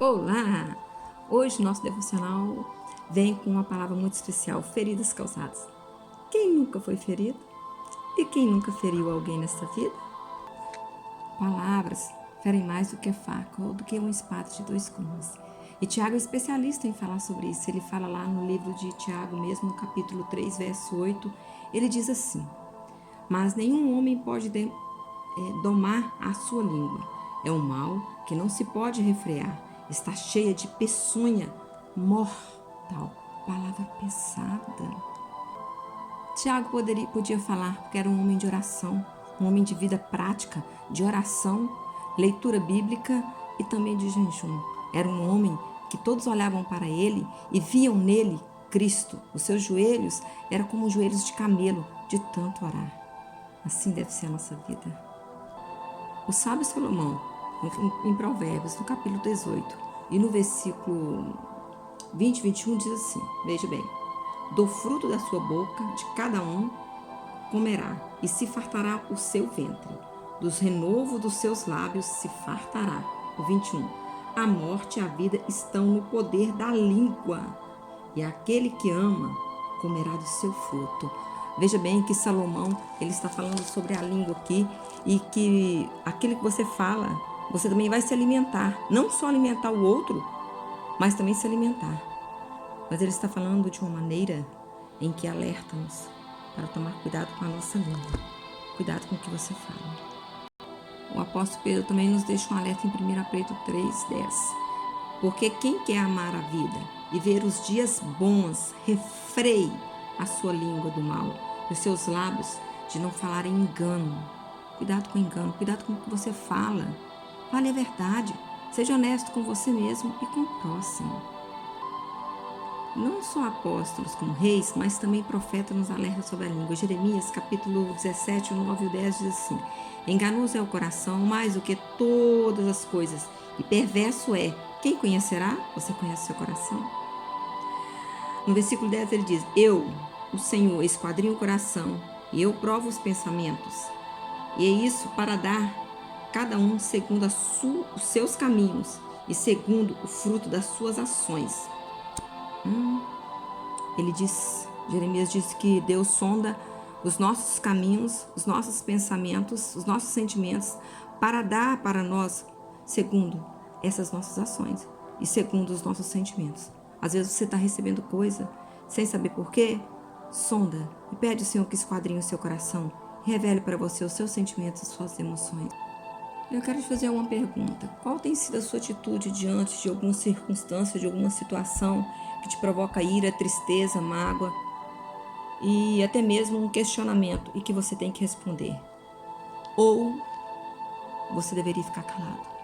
Olá! Hoje nosso devocional vem com uma palavra muito especial, feridas causadas. Quem nunca foi ferido? E quem nunca feriu alguém nesta vida? Palavras ferem mais do que faca ou do que uma espada de dois gumes. E Tiago é especialista em falar sobre isso. Ele fala lá no livro de Tiago mesmo, no capítulo 3, verso 8, ele diz assim: mas nenhum homem pode domar a sua língua. É um mal que não se pode refrear. Está cheia de peçonha mortal. Palavra pesada. Tiago podia falar porque era um homem de oração, um homem de vida prática, de oração, leitura bíblica e também de jejum. Era um homem que todos olhavam para ele e viam nele Cristo. Os seus joelhos eram como joelhos de camelo, de tanto orar. Assim deve ser a nossa vida. O sábio Salomão, em Provérbios, no capítulo 18, e no versículo 20 e 21, diz assim, veja bem: do fruto da sua boca, de cada um, comerá, e se fartará o seu ventre. Dos renovos dos seus lábios se fartará. O 21, a morte e a vida estão no poder da língua, e aquele que ama comerá do seu fruto. Veja bem que Salomão, ele está falando sobre a língua aqui, e que aquilo que você fala, você também vai se alimentar. Não só alimentar o outro, mas também se alimentar. Mas ele está falando de uma maneira em que alerta-nos para tomar cuidado com a nossa língua. Cuidado com o que você fala. O apóstolo Pedro também nos deixa um alerta em 1 Pedro 3:10. Porque quem quer amar a vida e ver os dias bons, refreie a sua língua do mal e os seus lábios de não falar em engano. Cuidado com o engano, cuidado com o que você fala. Fale a verdade, seja honesto com você mesmo e com o próximo. Não só apóstolos como reis, mas também profetas nos alertam sobre a língua. Jeremias, capítulo 17, 9 e 10 diz assim: enganoso é o coração mais do que todas as coisas, e perverso é. Quem conhecerá? Você conhece o seu coração? No versículo 10 ele diz: eu, o Senhor, esquadrinho o coração, e eu provo os pensamentos. E é isso para dar cada um segundo os seus caminhos e segundo o fruto das suas ações. Ele diz, Jeremias diz que Deus sonda os nossos caminhos, os nossos pensamentos, os nossos sentimentos, para dar para nós segundo essas nossas ações e segundo os nossos sentimentos. Às vezes você está recebendo coisa sem saber por quê. Sonda e pede ao Senhor que esquadrinhe o seu coração, revele para você os seus sentimentos e suas emoções. Eu quero te fazer uma pergunta. Qual tem sido a sua atitude diante de alguma circunstância, de alguma situação que te provoca ira, tristeza, mágoa e até mesmo um questionamento e que você tem que responder? Ou você deveria ficar calado?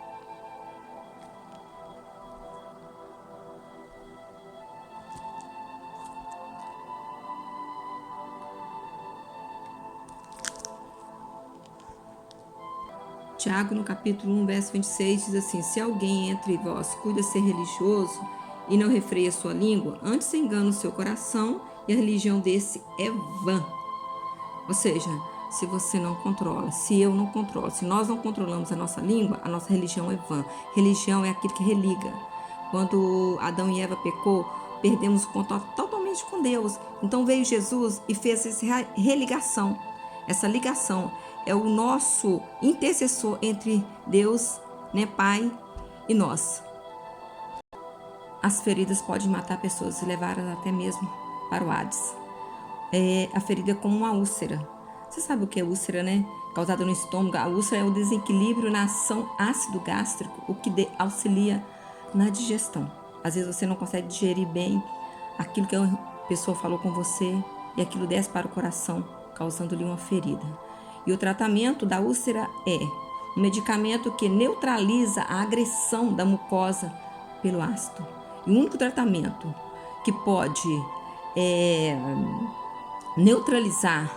Tiago, no capítulo 1, verso 26, diz assim: se alguém entre vós cuida ser religioso e não refreia sua língua, antes engana o seu coração e a religião desse é vã. Ou seja, se você não controla, se eu não controlo, se nós não controlamos a nossa língua, a nossa religião é vã. Religião é aquilo que religa. Quando Adão e Eva pecou, perdemos o contato totalmente com Deus. Então veio Jesus e fez essa religação. Essa ligação é o nosso intercessor entre Deus, Pai, e nós. As feridas podem matar pessoas e levá-las até mesmo para o Hades. A ferida é como uma úlcera. Você sabe o que é úlcera, né? Causada no estômago. A úlcera é o desequilíbrio na ação ácido gástrico, o que auxilia na digestão. Às vezes você não consegue digerir bem aquilo que a pessoa falou com você e aquilo desce para o coração, causando-lhe uma ferida. E o tratamento da úlcera é um medicamento que neutraliza a agressão da mucosa pelo ácido. E o único tratamento que pode neutralizar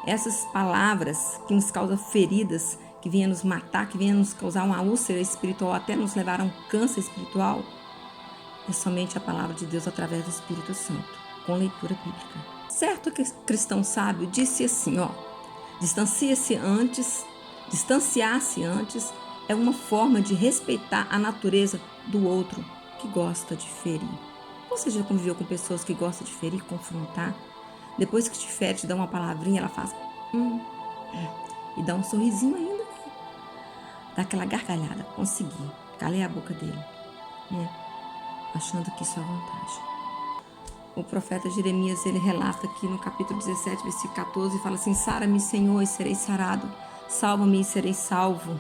essas palavras que nos causam feridas, que venham nos matar, que venham nos causar uma úlcera espiritual, até nos levar a um câncer espiritual, é somente a palavra de Deus através do Espírito Santo, com leitura bíblica. Certo cristão sábio disse assim, distanciar-se antes é uma forma de respeitar a natureza do outro que gosta de ferir. Você já conviveu com pessoas que gostam de ferir, confrontar? Depois que te fere, te dá uma palavrinha, ela faz e dá um sorrisinho ainda, dá aquela gargalhada. Consegui, calei a boca dele, né? Achando que isso é vantagem. O profeta Jeremias, ele relata aqui no capítulo 17, versículo 14, fala assim: Sara-me, Senhor, e serei sarado. Salva-me e serei salvo,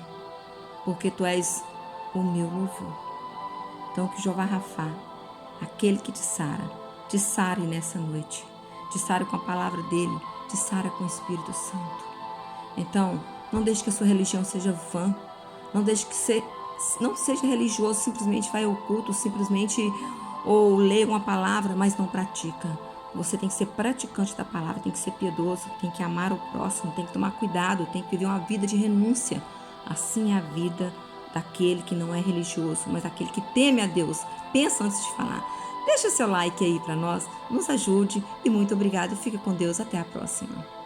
porque Tu és o meu louvor. Então, que Jeová Rafá, aquele que te sare nessa noite. Te sare com a palavra dele, te sare com o Espírito Santo. Então, não deixe que a sua religião seja vã. Não deixe que não seja religioso, simplesmente vai ao culto, simplesmente ou lê uma palavra, mas não pratica. Você tem que ser praticante da palavra, tem que ser piedoso, tem que amar o próximo, tem que tomar cuidado, tem que viver uma vida de renúncia. Assim é a vida daquele que não é religioso, mas aquele que teme a Deus. Pensa antes de falar. Deixa seu like aí para nós, nos ajude e muito obrigado e fica com Deus. Até a próxima.